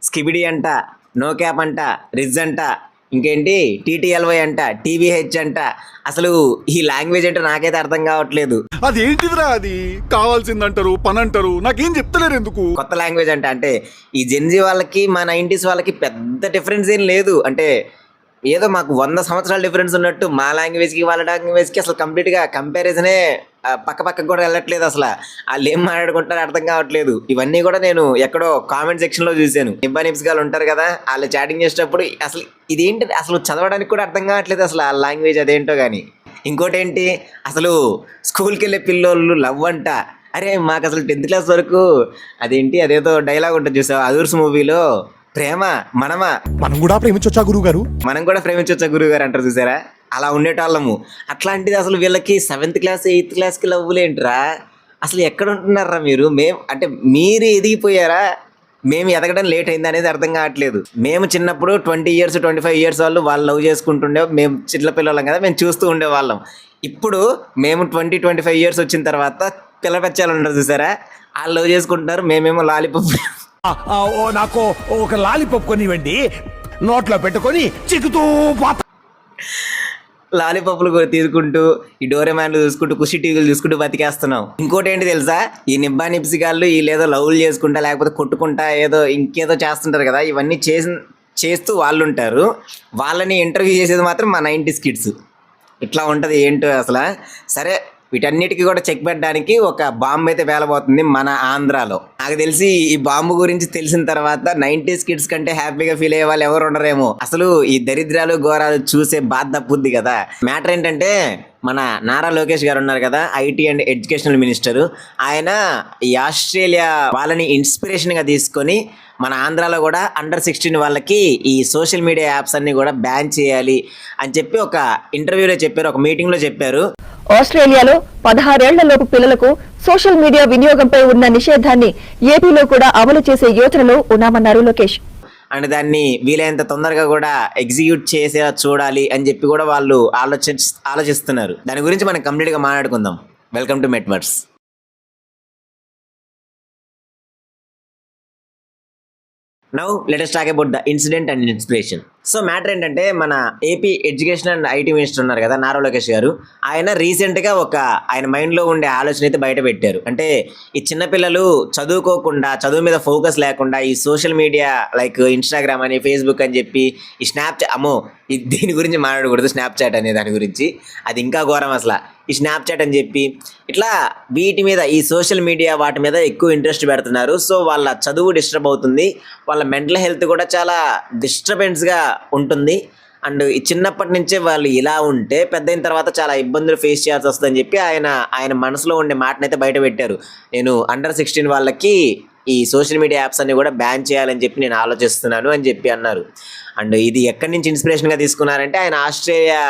Skibidi అంట, no cap అంట, Ritz అంట, ఇంకేంటి టీటీఎల్వై అంట, టీవీహెచ్ అంట. అసలు ఈ లాంగ్వేజ్ అంటే నాకైతే అర్థం కావట్లేదు. అదేంటిదిరా అది? కావాల్సిందంటారు, పని అంటారు, నాకేం చెప్తలేరు ఎందుకు? కొత్త లాంగ్వేజ్ అంటే ఈ జెన్జీ వాళ్ళకి మా 90s వాళ్ళకి పెద్ద డిఫరెన్స్ ఏం లేదు. అంటే ఏదో మాకు 100 సంవత్సరాల డిఫరెన్స్ ఉన్నట్టు మా లాంగ్వేజ్కి వాళ్ళ లాంగ్వేజ్కి అసలు కంప్లీట్గా కంపారిజనే పక్కకు కూడా వెళ్ళట్లేదు. అసలు వాళ్ళు ఏం మాట్లాడుకుంటారో అర్థం కావట్లేదు. ఇవన్నీ కూడా నేను ఎక్కడో కామెంట్ సెక్షన్లో చూశాను. నిబ్బా నిబ్స్ గారు ఉంటారు కదా, వాళ్ళు చాటింగ్ చేసేటప్పుడు అసలు ఇదేంటి అసలు చదవడానికి కూడా అర్థం కావట్లేదు అసలు ఆ లాంగ్వేజ్ అదేంటో కానీ. ఇంకోటి ఏంటి, అసలు స్కూల్కి వెళ్ళే పిల్లోళ్ళు లవ్ అంట. అరే మాకు అసలు 10th క్లాస్ వరకు అదేంటి అదేదో డైలాగ్ ఉంటుంది చూసావు అదూర్స్ మూవీలో, ప్రేమ మనం కూడా ప్రేమించొచ్చా గురువు గారు, మనం కూడా ప్రేమించవచ్చా గురువు గారు అంటారు చూసారా, అలా ఉండేటోళ్ళము. అట్లాంటిది అసలు వీళ్ళకి 7th క్లాస్ 8th క్లాస్కి లవ్వులేంట్రా? అసలు ఎక్కడ ఉంటున్నారా మీరు? మీరు ఎదిగిపోయారా, మేము ఎదగడం లేట్ అయింది అనేది అర్థం కావట్లేదు. మేము చిన్నప్పుడు 20 years 25 years వాళ్ళు లవ్ చేసుకుంటుండే, మేము చిన్న పిల్లలం కదా, మేము చూస్తూ ఉండేవాళ్ళం. ఇప్పుడు మేము 20-25 years వచ్చిన తర్వాత పిల్ల పెచ్చాలు ఉంటారు చూసారా, వాళ్ళు లవ్ చేసుకుంటున్నారు, మేమేమో లాలీపాప్. నాకు ఒక లాలీపాప్ కొనివ్వండి, నోట్లో పెట్టుకొని చిక్కుతూ పోతా. లాలీపాప్లు కూడా తీసుకుంటూ ఈ డోరేమాన్లు చూసుకుంటూ కుషి టీవీలు చూసుకుంటూ బతికేస్తున్నాం. ఇంకోటి ఏంటి తెలుసా, ఈ నిబ్బా నిబ్సి గాళ్ళు వీళ్ళేదో లవ్లు చేసుకుంటా లేకపోతే కొట్టుకుంటా ఏదో ఇంకేదో చేస్తుంటారు కదా, ఇవన్నీ చేస్తూ వాళ్ళు ఉంటారు. వాళ్ళని ఇంటర్వ్యూ చేసేది మాత్రం మా 90s kids. ఇట్లా ఉంటుంది ఏంటో అసలు. సరే, వీటన్నిటికీ కూడా చెక్ పెట్టడానికి ఒక బాంబు అయితే వేలబోతుంది మన ఆంధ్రాలో. నాకు తెలిసి ఈ బాంబు గురించి తెలిసిన తర్వాత 90s kids కంటే హ్యాపీగా ఫీల్ అయ్యే వాళ్ళు ఎవరు ఉండరేమో. అసలు ఈ దరిద్రాలు ఘోరాలు చూసే బాధ తప్పుద్ది కదా. మ్యాటర్ ఏంటంటే, మన నారా లోకేష్ గారు ఉన్నారు కదా, ఐటీ అండ్ ఎడ్యుకేషనల్ మినిస్టర్. ఆయన ఈ ఆస్ట్రేలియా వాళ్ళని ఇన్స్పిరేషన్గా తీసుకొని మన ఆంధ్రాలో కూడా అండర్ 16 వాళ్ళకి ఈ సోషల్ మీడియా యాప్స్ అన్ని కూడా బ్యాన్ చేయాలి అని చెప్పి ఒక ఇంటర్వ్యూలో చెప్పారు, ఒక మీటింగ్లో చెప్పారు. ఆస్ట్రేలియాలో 16 ఏళ్లలోపు పిల్లలకు సోషల్ మీడియా వినియోగంపై ఉన్న నిషేధాన్ని ఏపీలో కూడా అమలు చేసే యోచనలో ఉన్నామన్నారు లోకేష్. అండ్ దాన్ని వీలైనంత తొందరగా కూడా ఎగ్జిక్యూట్ చేసేలా చూడాలి అని చెప్పి కూడా వాళ్ళు ఆలోచిస్తున్నారు. దాని గురించి మనం కంప్లీట్గా మాట్లాడుకుందాం. Welcome to metaverse. Now let us talk about the incident and inspiration. So matter ఏంటంటే, మన AP education and IT minister ఉన్నారు కదా నారా లోకేష్ గారు, ఆయన రీసెంట్గా ఆయన మైండ్లో ఉండే ఆలోచన అయితే బయట పెట్టారు. అంటే ఈ చిన్నపిల్లలు చదువుకోకుండా, చదువు మీద ఫోకస్ లేకుండా ఈ సోషల్ మీడియా లైక్ ఇన్స్టాగ్రామ్ అని, ఫేస్బుక్ అని చెప్పి ఈ దీని గురించి మాట్లాడకూడదు, స్నాప్చాట్ అనే దాని గురించి, అది ఇంకా ఘోరం అసలు. ఈ స్నాప్చాట్ అని చెప్పి ఇట్లా వీటి మీద, ఈ సోషల్ మీడియా వాటి మీద ఎక్కువ ఇంట్రెస్ట్ పెడుతున్నారు. సో వాళ్ళ చదువు డిస్టర్బ్ అవుతుంది, వాళ్ళ మెంటల్ హెల్త్ కూడా చాలా డిస్టర్బెన్స్గా ఉంటుంది. అండ్ ఈ చిన్నప్పటి నుంచే వాళ్ళు ఇలా ఉంటే పెద్ద అయిన తర్వాత చాలా ఇబ్బందులు ఫేస్ చేయాల్సి వస్తుందని చెప్పి ఆయన మనసులో ఉండే మాటనైతే బయట పెట్టారు. నేను అండర్ 16 వాళ్ళకి ఈ సోషల్ మీడియా యాప్స్ అన్ని కూడా బ్యాన్ చేయాలని చెప్పి నేను ఆలోచిస్తున్నాను అని చెప్పి అన్నారు. అండ్ ఇది ఎక్కడి నుంచి ఇన్స్పిరేషన్గా తీసుకున్నారంటే, ఆయన ఆస్ట్రేలియా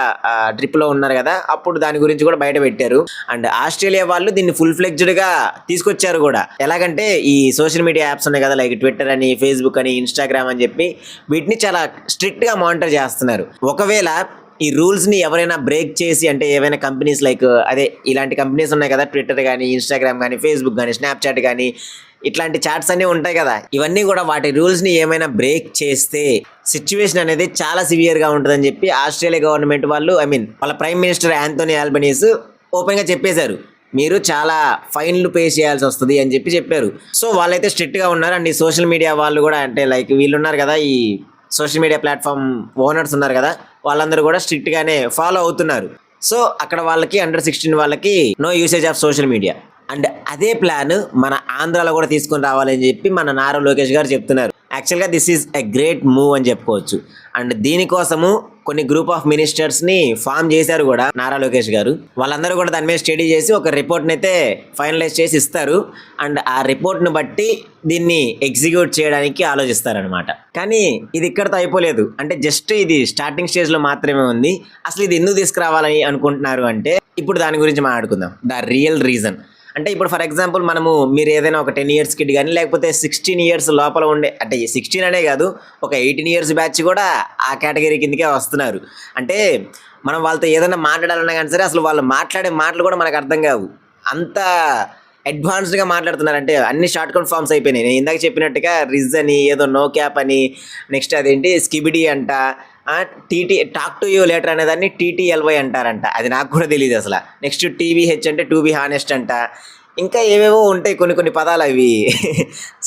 ట్రిప్లో ఉన్నారు కదా, అప్పుడు దాని గురించి కూడా బయట పెట్టారు. అండ్ ఆస్ట్రేలియా వాళ్ళు దీన్ని ఫుల్ ఫ్లెడ్జ్డ్గా తీసుకొచ్చారు కూడా. ఎలాగంటే ఈ సోషల్ మీడియా యాప్స్ ఉన్నాయి కదా, లైక్ ట్విట్టర్ అని, ఫేస్బుక్ అని, ఇన్స్టాగ్రామ్ అని చెప్పి వీటిని చాలా స్ట్రిక్ట్గా మానిటర్ చేస్తున్నారు. ఒకవేళ ఈ రూల్స్ని ఎవరైనా బ్రేక్ చేసి, అంటే ఏవైనా కంపెనీస్ లైక్ ఇలాంటి కంపెనీస్ ఉన్నాయి కదా, ట్విట్టర్ కానీ, ఇన్స్టాగ్రామ్ కానీ, ఫేస్బుక్ కానీ, స్నాప్చాట్ కానీ, ఇట్లాంటి చాట్స్ అన్నీ ఉంటాయి కదా, ఇవన్నీ కూడా వాటి రూల్స్ని ఏమైనా బ్రేక్ చేస్తే సిచ్యువేషన్ అనేది చాలా సివియర్గా ఉంటుందని చెప్పి ఆస్ట్రేలియా గవర్నమెంట్ వాళ్ళు, వాళ్ళ ప్రైమ్ మినిస్టర్ యాంథోనీ ఆల్బనీస్ ఓపెన్గా చెప్పేశారు. మీరు చాలా ఫైన్లు పే చేయాల్సి వస్తుంది అని చెప్పారు. సో వాళ్ళైతే స్ట్రిక్ట్గా ఉన్నారు. అండ్ ఈ సోషల్ మీడియా వాళ్ళు కూడా, అంటే లైక్ వీళ్ళు ఉన్నారు కదా, ఈ సోషల్ మీడియా ప్లాట్ఫామ్ ఓనర్స్ ఉన్నారు కదా, వాళ్ళందరూ కూడా స్ట్రిక్ట్గానే ఫాలో అవుతున్నారు. సో అక్కడ వాళ్ళకి అండర్ 16 వాళ్ళకి no usage of social media. And అదే ప్లాన్ మన ఆంధ్రాలో కూడా తీసుకొని రావాలని చెప్పి మన నారా లోకేష్ గారు చెప్తున్నారు. యాక్చువల్గా this is a great move అని చెప్పుకోవచ్చు. అండ్ దీనికోసము కొన్ని గ్రూప్ ఆఫ్ మినిస్టర్స్ని ఫామ్ చేశారు కూడా నారా లోకేష్ గారు. వాళ్ళందరూ కూడా దాని మీద స్టడీ చేసి ఒక రిపోర్ట్ని అయితే ఫైనలైజ్ చేసి ఇస్తారు. అండ్ ఆ రిపోర్ట్ని బట్టి దీన్ని ఎగ్జిక్యూట్ చేయడానికి ఆలోచిస్తారనమాట. కానీ ఇది ఇక్కడితో అయిపోలేదు. అంటే జస్ట్ ఇది స్టార్టింగ్ స్టేజ్లో మాత్రమే ఉంది. అసలు ఇది ఎందుకు తీసుకురావాలని అనుకుంటున్నారు అంటే, ఇప్పుడు దాని గురించి మాట్లాడుకుందాం. ద రియల్ రీజన్ అంటే, ఇప్పుడు ఫర్ ఎగ్జాంపుల్ మీరు ఏదైనా ఒక 10 years కిడ్ కానీ, లేకపోతే 16 years లోపల ఉండే, అంటే 16 అనే కాదు, ఒక 18 years బ్యాచ్ కూడా ఆ కేటగిరీ కిందకే వస్తున్నారు. అంటే మనం వాళ్ళతో ఏదైనా మాట్లాడాలన్నా కానీ సరే, అసలు వాళ్ళు మాట్లాడే మాటలు కూడా మనకు అర్థం కావు. అంత అడ్వాన్స్డ్గా మాట్లాడుతున్నారు. అంటే అన్ని షార్ట్ కట్ ఫామ్స్ అయిపోయినాయి. నేను ఇందాక చెప్పినట్టుగా రిజ్ అని, ఏదో నో క్యాప్ అని, నెక్స్ట్ అదేంటి స్కిబిడి అంట, TT talk to you later అనేదాన్ని టీటీఎల్వై అంటారంట. అది నాకు కూడా తెలియదు అసలు. నెక్స్ట్ టీవీహెచ్ అంటే టు బి హానెస్ట్ అంట. ఇంకా ఏవేవో ఉంటాయి కొన్ని పదాలు, అవి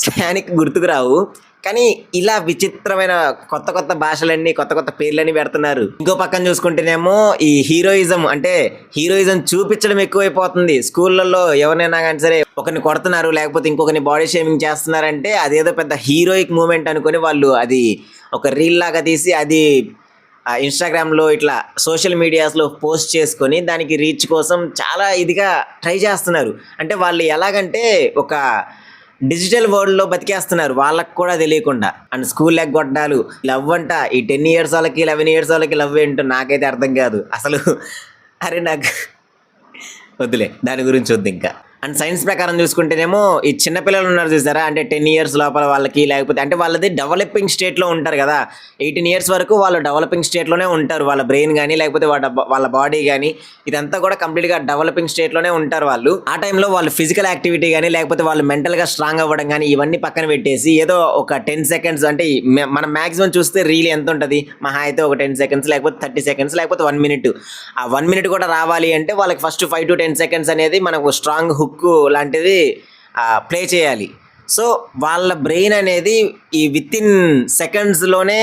స్లానికి గుర్తుకు రావు. కానీ ఇలా విచిత్రమైన కొత్త భాషలన్నీ, కొత్త పేర్లన్నీ పెడుతున్నారు. ఇంకో పక్కన చూసుకుంటేనేమో ఈ హీరోయిజం చూపించడం ఎక్కువైపోతుంది. స్కూళ్ళల్లో ఎవరినైనా కానీ సరే ఒకరిని కొడుతున్నారు, లేకపోతే ఇంకొకరిని బాడీ షేమింగ్ చేస్తున్నారంటే అదేదో పెద్ద హీరోయిక్ మూమెంట్ అనుకొని వాళ్ళు అది ఒక రీల్ లాగా తీసి అది ఇన్స్టాగ్రామ్లో ఇట్లా సోషల్ మీడియాస్లో పోస్ట్ చేసుకొని దానికి రీచ్ కోసం చాలా ఇదిగా ట్రై చేస్తున్నారు. అంటే వాళ్ళు ఎలాగంటే ఒక డిజిటల్ వరల్డ్లో బతికేస్తున్నారు వాళ్ళకు కూడా తెలియకుండా. అండ్ స్కూల్ ఎగ్గొట్టాలు, లవ్ అంట. ఈ 10 years వాళ్ళకి 11 years వాళ్ళకి లవ్ ఏంటో నాకైతే అర్థం కాదు అసలు. అరే నాకు వద్దులే, దాని గురించి వద్దు ఇంకా. అండ్ సైన్స్ ప్రకారం చూసుకుంటేనేమో ఈ చిన్నపిల్లలు ఉన్నారు చూసారా, అంటే 10 years లోపల వాళ్ళకి, లేకపోతే అంటే వాళ్ళది డెవలపింగ్ స్టేట్లో ఉంటారు కదా. 18 years వరకు వాళ్ళు డెవలపింగ్ స్టేట్లోనే ఉంటారు. వాళ్ళ బ్రెయిన్ కానీ లేకపోతే వాళ్ళ బాడీ కానీ ఇదంతా కూడా కంప్లీట్గా డెవలపింగ్ స్టేట్లోనే ఉంటారు వాళ్ళు. ఆ టైంలో వాళ్ళు ఫిజికల్ యాక్టివిటీ కానీ లేకపోతే వాళ్ళు మెంటల్గా స్ట్రాంగ్ అవ్వడం కానీ ఇవన్నీ పక్కన పెట్టేసి ఏదో ఒక 10 seconds, అంటే మనం మ్యాక్సిమం చూస్తే రీల్ ఎంత ఉంటుంది, మహా అయితే ఒక 10 seconds లేకపోతే 30 seconds లేకపోతే 1 minute. ఆ 1 minute కూడా రావాలి అంటే వాళ్ళకి ఫస్ట్ 5 to 10 seconds అనేది మనకు స్ట్రాంగ్ హుక్ లాంటిది ప్లే చేయాలి. సో వాళ్ళ బ్రెయిన్ అనేది ఈ విత్-ఇన్ సెకండ్స్లోనే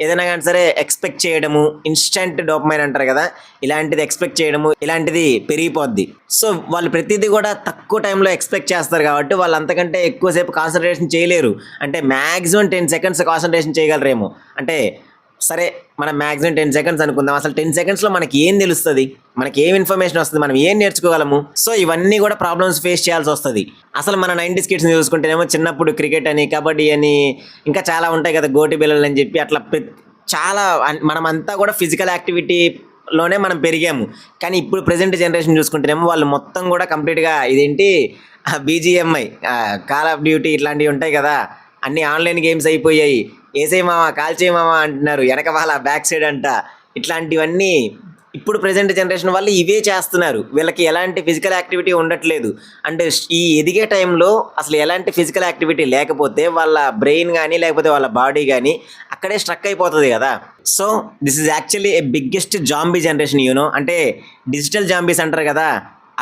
ఏదైనా కానీ సరే ఎక్స్పెక్ట్ చేయడము, ఇన్స్టెంట్ డోపమైన్ అంటారు కదా, ఇలాంటిది ఎక్స్పెక్ట్ చేయడము, ఇలాంటిది పెరిగిపోద్ది. సో వాళ్ళు ప్రతిదీ కూడా తక్కువ టైంలో ఎక్స్పెక్ట్ చేస్తారు కాబట్టి వాళ్ళు అంతకంటే ఎక్కువసేపు కాన్సన్ట్రేషన్ చేయలేరు. అంటే మ్యాక్సిమం 10 seconds కాన్సన్ట్రేషన్ చేయగలరేమో. అంటే సరే మనం మ్యాక్సిమం 10 seconds అనుకుందాం. అసలు 10 secondsలో మనకి ఏం తెలుస్తుంది, మనకి ఏం ఇన్ఫర్మేషన్ వస్తుంది, మనం ఏం నేర్చుకోగలము? సో ఇవన్నీ కూడా ప్రాబ్లమ్స్ ఫేస్ చేయాల్సి వస్తుంది. అసలు మన 90s కిడ్స్ని చూసుకుంటేనేమో చిన్నప్పుడు క్రికెట్ అని, కబడ్డీ అని, ఇంకా చాలా ఉంటాయి కదా, గోటి బిల్లలు అని చెప్పి అట్లా చాలా మనమంతా కూడా ఫిజికల్ యాక్టివిటీలోనే మనం పెరిగాము. కానీ ఇప్పుడు ప్రెజెంట్ జనరేషన్ చూసుకుంటేనేమో వాళ్ళు మొత్తం కూడా కంప్లీట్గా ఇదేంటి BGMI, కాల్ ఆఫ్ డ్యూటీ ఇట్లాంటివి ఉంటాయి కదా, అన్ని ఆన్లైన్ గేమ్స్ అయిపోయాయి. ఏసే మామా కాల్చే మామా అంటున్నారు, వెనక వాళ్ళ బ్యాక్ సైడ్ అంట. ఇట్లాంటివన్నీ ఇప్పుడు ప్రెజెంట్ జనరేషన్ వాళ్ళు ఇవే చేస్తున్నారు. వీళ్ళకి ఎలాంటి ఫిజికల్ యాక్టివిటీ ఉండట్లేదు. అంటే ఈ ఎదిగే టైంలో అసలు ఎలాంటి ఫిజికల్ యాక్టివిటీ లేకపోతే వాళ్ళ బ్రెయిన్ కానీ లేకపోతే వాళ్ళ బాడీ కానీ అక్కడే స్ట్రక్ అయిపోతుంది కదా. So this is actually a biggest zombie generation you know. అంటే డిజిటల్ జాంబీస్ అంటారు కదా,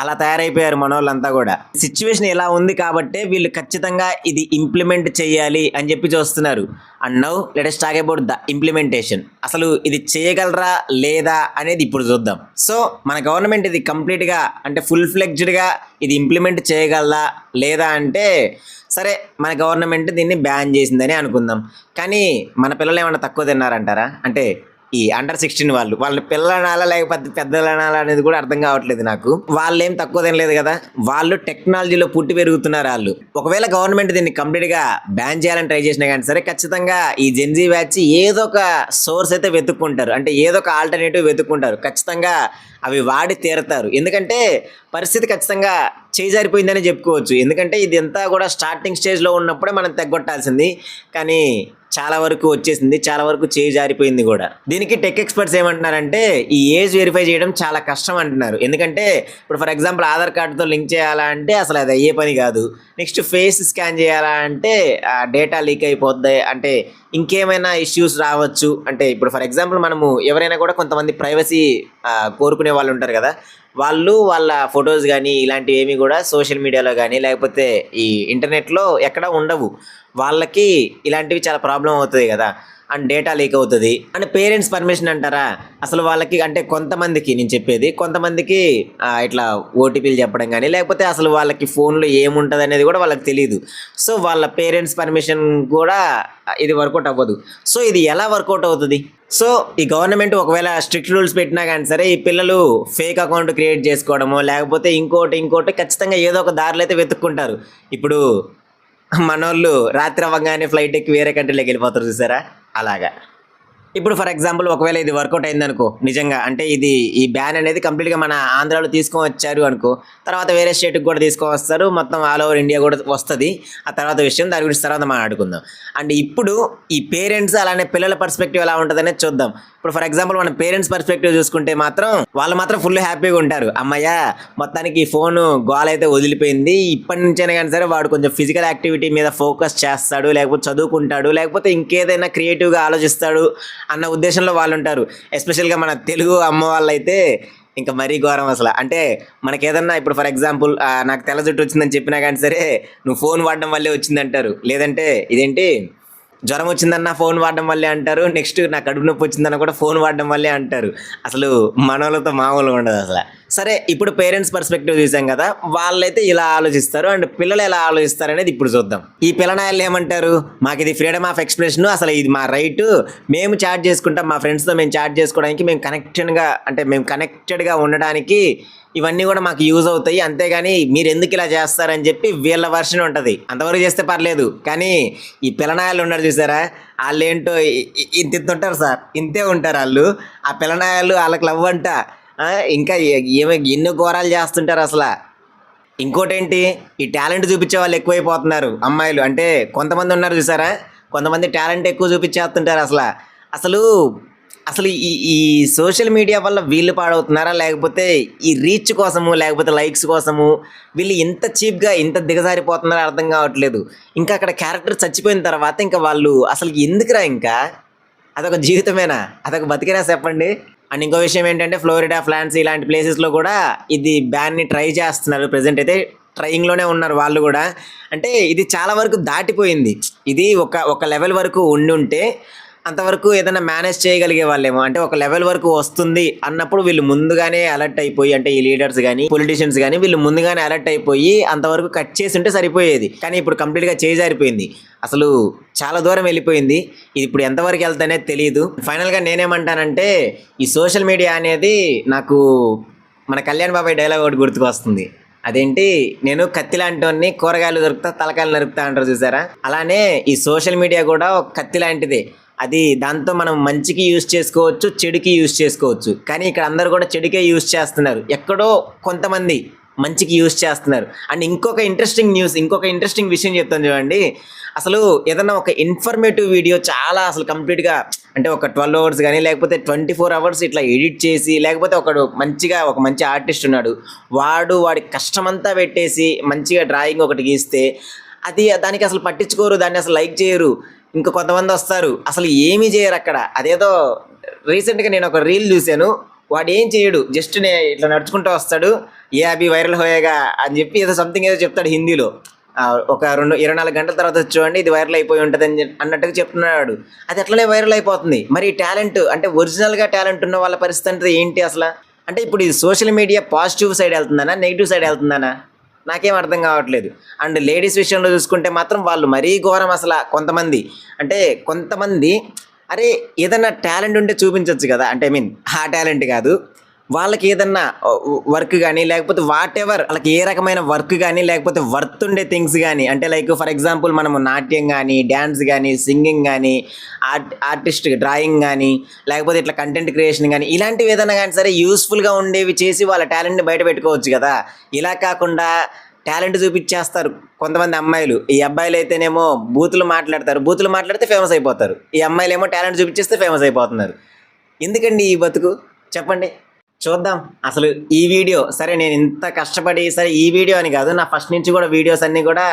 అలా తయారైపోయారు మన వాళ్ళంతా కూడా. సిచ్యువేషన్ ఎలా ఉంది కాబట్టి వీళ్ళు ఖచ్చితంగా ఇది ఇంప్లిమెంట్ చేయాలి అని చెప్పి చూస్తున్నారు. And now let us talk about the implementation. అసలు ఇది చేయగలరా లేదా అనేది ఇప్పుడు చూద్దాం. సో మన గవర్నమెంట్ ఇది కంప్లీట్గా అంటే ఫుల్ ఫ్లెడ్జ్డ్గా ఇది ఇంప్లిమెంట్ చేయగలరా లేదా అంటే, సరే మన గవర్నమెంట్ దీన్ని బ్యాన్ చేసిందని అనుకుందాం. కానీ మన పిల్లలు ఏమన్నా తక్కువ తిన్నారంటారా? అంటే ఈ అండర్ 16 వాళ్ళ పిల్లనాలా లేకపోతే పెద్దలనాలా అనేది కూడా అర్థం కావట్లేదు నాకు. వాళ్ళు ఏం తక్కువ తినలేదు కదా, వాళ్ళు టెక్నాలజీలో పుట్టి పెరుగుతున్నారు వాళ్ళు. ఒకవేళ గవర్నమెంట్ దీన్ని కంప్లీట్గా బ్యాన్ చేయాలని ట్రై చేసినా కానీ సరే ఖచ్చితంగా ఈ జెన్జీ బ్యాచ్ ఏదో ఒక సోర్స్ అయితే వెతుక్కుంటారు. అంటే ఏదో ఒక ఆల్టర్నేటివ్ వెతుక్కుంటారు. ఖచ్చితంగా అవి వాడి తీరుతారు. ఎందుకంటే పరిస్థితి ఖచ్చితంగా చేజారిపోయిందని చెప్పుకోవచ్చు. ఎందుకంటే ఇది అంతా కూడా స్టార్టింగ్ స్టేజ్లో ఉన్నప్పుడే మనం తెగొట్టాల్సింది, కానీ చాలా వరకు వచ్చేసింది, చాలా వరకు చేజారిపోయింది కూడా. దీనికి టెక్ ఎక్స్పర్ట్స్ ఏమంటున్నారంటే ఈ ఏజ్ వెరిఫై చేయడం చాలా కష్టం అంటున్నారు. ఎందుకంటే ఇప్పుడు ఫర్ ఎగ్జాంపుల్ ఆధార్ కార్డుతో లింక్ చేయాలంటే అసలు అది అయ్యే పని కాదు. నెక్స్ట్ ఫేస్ స్కాన్ చేయాలంటే డేటా లీక్ అయిపోద్ది, అంటే ఇంకేమైనా ఇష్యూస్ రావచ్చు. అంటే ఇప్పుడు ఫర్ ఎగ్జాంపుల్ మనము ఎవరైనా కూడా కొంతమంది ప్రైవసీ కోరుకునే వాళ్ళు ఉంటారు కదా, వాళ్ళు వాళ్ళ ఫొటోస్ కానీ ఇలాంటివి ఏమి కూడా సోషల్ మీడియాలో కానీ లేకపోతే ఈ ఇంటర్నెట్లో ఎక్కడ ఉండవు. వాళ్ళకి ఇలాంటివి చాలా ప్రాబ్లం అవుతుంది కదా, అండ్ డేటా లీక్ అవుతుంది. అండ్ పేరెంట్స్ పర్మిషన్ అంటారా, అసలు వాళ్ళకి అంటే కొంతమందికి నేను చెప్పేది, కొంతమందికి ఇట్లా ఓటీపీలు చెప్పడం కానీ లేకపోతే అసలు వాళ్ళకి ఫోన్లో ఏముంటుంది అనేది కూడా వాళ్ళకి తెలియదు. సో వాళ్ళ పేరెంట్స్ పర్మిషన్ కూడా ఇది వర్కౌట్ అవ్వదు. సో ఇది ఎలా వర్కౌట్ అవుతుంది? సో ఈ గవర్నమెంట్ ఒకవేళ స్ట్రిక్ట్ రూల్స్ పెట్టినా కానీ సరే ఈ పిల్లలు ఫేక్ అకౌంట్ క్రియేట్ చేసుకోవడమో లేకపోతే ఇంకోటి ఖచ్చితంగా ఏదో ఒక దారిలో అయితే వెతుక్కుంటారు. ఇప్పుడు మనోళ్ళు రాత్రి అవ్వగానే ఫ్లైట్ ఎక్కి వేరే కంట్రీలోకి వెళ్ళిపోతారు చూసారా, అలాగా. ఇప్పుడు ఫర్ ఎగ్జాంపుల్ ఒకవేళ ఇది వర్కౌట్ అయింది అనుకో, నిజంగా అంటే ఇది ఈ బ్యాన్ అనేది కంప్లీట్గా మన ఆంధ్రాలో తీసుకొని వచ్చారు అనుకో, తర్వాత వేరే స్టేట్కి కూడా తీసుకొని వస్తారు, మొత్తం ఆల్ ఓవర్ ఇండియా కూడా వస్తుంది. ఆ తర్వాత విషయం దాని గురించి తర్వాత మాట్లాడుకుందాం. అండ్ ఇప్పుడు ఈ పేరెంట్స్ అలానే పిల్లల పర్స్పెక్టివ్ ఎలా ఉంటుందనేది చూద్దాం. ఇప్పుడు ఫర్ ఎగ్జాంపుల్ మన పేరెంట్స్ పర్స్పెక్టివ్ చూసుకుంటే మాత్రం వాళ్ళు మాత్రం ఫుల్ హ్యాపీగా ఉంటారు. అమ్మయ్య మొత్తానికి ఈ ఫోన్ గోల్ అయితే వదిలిపోయింది, ఇప్పటి నుంచైనా కానీ సరే వాడు కొంచెం ఫిజికల్ యాక్టివిటీ మీద ఫోకస్ చేస్తాడు, లేకపోతే చదువుకుంటాడు, లేకపోతే ఇంకేదైనా క్రియేటివ్గా ఆలోచిస్తాడు అన్న ఉద్దేశంలో వాళ్ళు ఉంటారు. ఎస్పెషల్గా మన తెలుగు అమ్మ వాళ్ళైతే ఇంకా మరీ ఘోరం అసలు. అంటే మనకి ఏదన్నా ఇప్పుడు ఫర్ ఎగ్జాంపుల్ నాకు తెల్ల జుట్టు వచ్చిందని చెప్పినా కానీ సరే నువ్వు ఫోన్ వాడడం వల్లే వచ్చిందంటారు, లేదంటే ఇదేంటి జ్వరం వచ్చిందన్న ఫోన్ వాడడం వల్లే అంటారు, నెక్స్ట్ నాకు కడుపు నొప్పి వచ్చిందన్న కూడా ఫోన్ వాడడం వల్లే అంటారు. అసలు మనోళ్ళతో మామూలుగా ఉండదు అసలు. సరే ఇప్పుడు పేరెంట్స్ పర్స్పెక్టివ్ చూసాం కదా, వాళ్ళైతే ఇలా ఆలోచిస్తారు అండ్ పిల్లలు ఎలా ఆలోచిస్తారు అనేది ఇప్పుడు చూద్దాం. ఈ పిల్లనాయలు ఏమంటారు, మాకు ఇది ఫ్రీడమ్ ఆఫ్ ఎక్స్ప్రెషన్, అసలు ఇది మా రైట్, మేము చాట్ చేసుకుంటాం, మా ఫ్రెండ్స్తో మేము చాట్ చేసుకోవడానికి, మేము కనెక్టెడ్గా ఉండడానికి ఇవన్నీ కూడా మాకు యూజ్ అవుతాయి, అంతేగాని మీరు ఎందుకు ఇలా చేస్తారని చెప్పి వీళ్ళ వర్షన్ ఉంటుంది. అంతవరకు చేస్తే పర్లేదు, కానీ ఈ పిల్లనాయాలు ఉన్నారు చూసారా, వాళ్ళు ఏంటో ఇంత ఉంటారు సార్, ఇంతే ఉంటారు వాళ్ళు. ఆ పిల్లనాయాలు వాళ్ళకి లవ్ అంట, ఇంకా ఎన్నో ఘోరాలు చేస్తుంటారు అసలు. ఇంకోటి ఏంటి, ఈ టాలెంట్ చూపించే వాళ్ళు ఎక్కువైపోతున్నారు అమ్మాయిలు. అంటే కొంతమంది ఉన్నారు చూసారా, కొంతమంది టాలెంట్ ఎక్కువ చూపించేస్తుంటారు అసలు ఈ సోషల్ మీడియా వల్ల వీళ్ళు పాడవుతున్నారా, లేకపోతే ఈ రీచ్ కోసము, లేకపోతే లైక్స్ కోసము వీళ్ళు ఇంత చీప్గా ఇంత దిగజారిపోతున్నారో అర్థం కావట్లేదు. ఇంకా అక్కడ క్యారెక్టర్ చచ్చిపోయిన తర్వాత ఇంకా వాళ్ళు అసలు ఎందుకురా, ఇంకా అదొక జీవితమేనా, అదొక బతికేనా చెప్పండి. అండ్ ఇంకో విషయం ఏంటంటే ఫ్లోరిడా, ఫ్రాన్స్ ఇలాంటి ప్లేసెస్లో కూడా ఇది బ్యాన్ని ట్రై చేస్తున్నారు. ప్రెజెంట్ అయితే ట్రయింగ్లోనే ఉన్నారు వాళ్ళు కూడా. అంటే ఇది చాలా వరకు దాటిపోయింది. ఇది ఒక లెవెల్ వరకు ఉంటే అంతవరకు ఏదైనా మేనేజ్ చేయగలిగే వాళ్ళేమో. అంటే ఒక లెవెల్ వరకు వస్తుంది అన్నప్పుడు వీళ్ళు ముందుగానే అలర్ట్ అయిపోయి, అంటే ఈ లీడర్స్ కానీ పొలిటీషియన్స్ కానీ వీళ్ళు ముందుగానే అలర్ట్ అయిపోయి అంతవరకు కట్ చేసి ఉంటే సరిపోయేది. కానీ ఇప్పుడు కంప్లీట్గా చేజారిపోయింది, అసలు చాలా దూరం వెళ్ళిపోయింది. ఇది ఇప్పుడు ఎంతవరకు వెళ్తానే తెలియదు. ఫైనల్గా నేనేమంటానంటే, ఈ సోషల్ మీడియా అనేది నాకు మన కళ్యాణ్ బాబాయ్ డైలాగ్ ఒకటి గుర్తుకొస్తుంది. అదేంటి, నేను కత్తి లాంటి కూరగాయలు దొరుకుతా తలకాయలు నరుకుతా అంటారు చూసారా, అలానే ఈ సోషల్ మీడియా కూడా ఒక కత్తి లాంటిదే. అది దాంతో మనం మంచికి యూజ్ చేసుకోవచ్చు, చెడుకి యూజ్ చేసుకోవచ్చు. కానీ ఇక్కడ అందరూ కూడా చెడుకే యూజ్ చేస్తున్నారు, ఎక్కడో కొంతమంది మంచికి యూజ్ చేస్తున్నారు. అండ్ ఇంకొక ఇంట్రెస్టింగ్ విషయం చెప్తాను చూడండి. అసలు ఏదన్నా ఒక ఇన్ఫర్మేటివ్ వీడియో చాలా అసలు కంప్లీట్గా అంటే ఒక 12 hours కానీ లేకపోతే 24 hours ఇట్లా ఎడిట్ చేసి, లేకపోతే ఒక మంచి ఆర్టిస్ట్ ఉన్నాడు, వాడి కష్టమంతా పెట్టేసి మంచిగా డ్రాయింగ్ ఒకటి గీస్తే దానికి అసలు పట్టించుకోరు, దాన్ని అసలు లైక్ చేయరు. ఇంకా కొంతమంది వస్తారు అసలు ఏమీ చేయరు అక్కడ. అదేదో రీసెంట్గా నేను ఒక రీల్ చూశాను, వాడు ఏం చేయడు, జస్ట్ ఇట్లా నడుచుకుంటూ వస్తాడు, ఏ అభి వైరల్ హోయేగా అని చెప్పి ఏదో సంథింగ్ ఏదో చెప్తాడు హిందీలో. ఒక 24 గంటల తర్వాత చూడండి ఇది వైరల్ అయిపోయి ఉంటుంది అన్నట్టుగా చెప్తున్నాడు. అది అట్లనే వైరల్ అయిపోతుంది. మరి టాలెంట్ అంటే ఒరిజినల్గా టాలెంట్ ఉన్న వాళ్ళ పరిస్థితి ఏంటి అసలు? అంటే ఇప్పుడు ఈ సోషల్ మీడియా పాజిటివ్ సైడ్ వెళ్తుందనా, నెగిటివ్ సైడ్ వెళ్తుందనా, నాకేం అర్థం కావట్లేదు. అండ్ లేడీస్ విషయంలో చూసుకుంటే మాత్రం వాళ్ళు మరీ ఘోరం అసలు. కొంతమంది అరే ఏదన్నా టాలెంట్ ఉంటే చూపించవచ్చు కదా, అంటే ఆ టాలెంట్ కాదు, వాళ్ళకి ఏదన్నా వర్క్ కానీ లేకపోతే వాట్ ఎవర్ వాళ్ళకి ఏ రకమైన వర్క్ కానీ లేకపోతే వర్త్ ఉండే థింగ్స్ కానీ, అంటే లైక్ ఫర్ ఎగ్జాంపుల్ మనము నాట్యం కానీ, డ్యాన్స్ కానీ, సింగింగ్ కానీ, ఆర్టిస్ట్ డ్రాయింగ్ కానీ, లేకపోతే ఇట్లా కంటెంట్ క్రియేషన్ కానీ, ఇలాంటివి ఏదైనా కానీ సరే యూస్ఫుల్గా ఉండేవి చేసి వాళ్ళ టాలెంట్ని బయట పెట్టుకోవచ్చు కదా. ఇలా కాకుండా టాలెంట్ చూపించేస్తారు కొంతమంది అమ్మాయిలు. ఈ అబ్బాయిలు అయితేనేమో బూతులు మాట్లాడితే ఫేమస్ అయిపోతారు, ఈ అమ్మాయిలు ఏమో టాలెంట్ చూపించేస్తే ఫేమస్ అయిపోతున్నారు. ఎందుకండి ఈ బతుకు చెప్పండి? చూద్దాం అసలు ఈ వీడియో. సరే నేను ఇంత కష్టపడి, సరే ఈ వీడియో అని కాదు, నా ఫస్ట్ నుంచి కూడా వీడియోస్ అన్నీ కూడా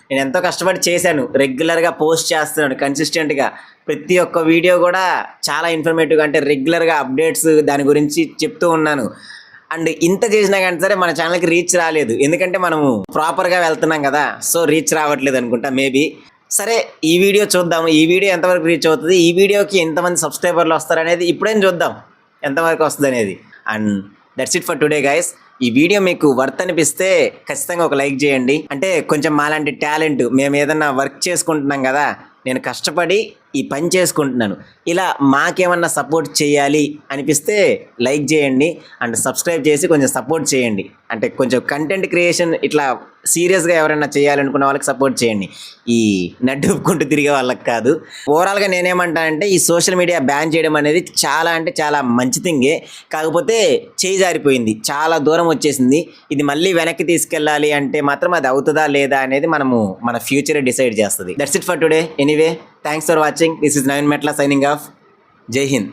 నేను ఎంతో కష్టపడి చేశాను, రెగ్యులర్గా పోస్ట్ చేస్తున్నాను కన్సిస్టెంట్గా. ప్రతి ఒక్క వీడియో కూడా చాలా ఇన్ఫర్మేటివ్గా, అంటే రెగ్యులర్గా అప్డేట్స్ దాని గురించి చెప్తూ ఉన్నాను. అండ్ ఇంత చేసినా కానీ సరే మన ఛానల్కి రీచ్ రాలేదు, ఎందుకంటే మనము ప్రాపర్గా వెళ్తున్నాం కదా, సో రీచ్ రావట్లేదు అనుకుంటా మేబీ. సరే ఈ వీడియో చూద్దాము, ఈ వీడియో ఎంతవరకు రీచ్ అవుతుంది, ఈ వీడియోకి ఎంతమంది సబ్స్క్రైబర్లు వస్తారనేది ఇప్పుడేం చూద్దాం ఎంతవరకు వస్తుంది అనేది. And that's it for today guys. ఈ వీడియో మీకు వర్త్ అనిపిస్తే ఖచ్చితంగా ఒక లైక్ చేయండి. అంటే కొంచెం మాలాంటి టాలెంట్, మేము ఏదన్నా వర్క్ చేసుకుంటున్నాం కదా, నేను కష్టపడి ఈ పని చేసుకుంటున్నాను, ఇలా మాకేమన్నా సపోర్ట్ చేయాలి అనిపిస్తే లైక్ చేయండి అండ్ సబ్స్క్రైబ్ చేసి కొంచెం సపోర్ట్ చేయండి. అంటే కొంచెం కంటెంట్ క్రియేషన్ ఇట్లా సీరియస్గా ఎవరైనా చేయాలనుకున్న వాళ్ళకి సపోర్ట్ చేయండి, ఈ నడ్డు ఒప్పుకుంటూ తిరిగే వాళ్ళకి కాదు. ఓవరాల్గా నేనేమంటానంటే ఈ సోషల్ మీడియా బ్యాన్ చేయడం అనేది చాలా అంటే చాలా మంచి థింగే. కాకపోతే చేయి జారిపోయింది, చాలా దూరం వచ్చేసింది. ఇది మళ్ళీ వెనక్కి తీసుకెళ్ళాలి అంటే మాత్రం అది అవుతుందా లేదా అనేది మనము మన ఫ్యూచరే డిసైడ్ చేస్తుంది. That's it for today. Anyway, thanks for watching. This is Naveen మెట్ల సైనింగ్ ఆఫ్. జై హింద్.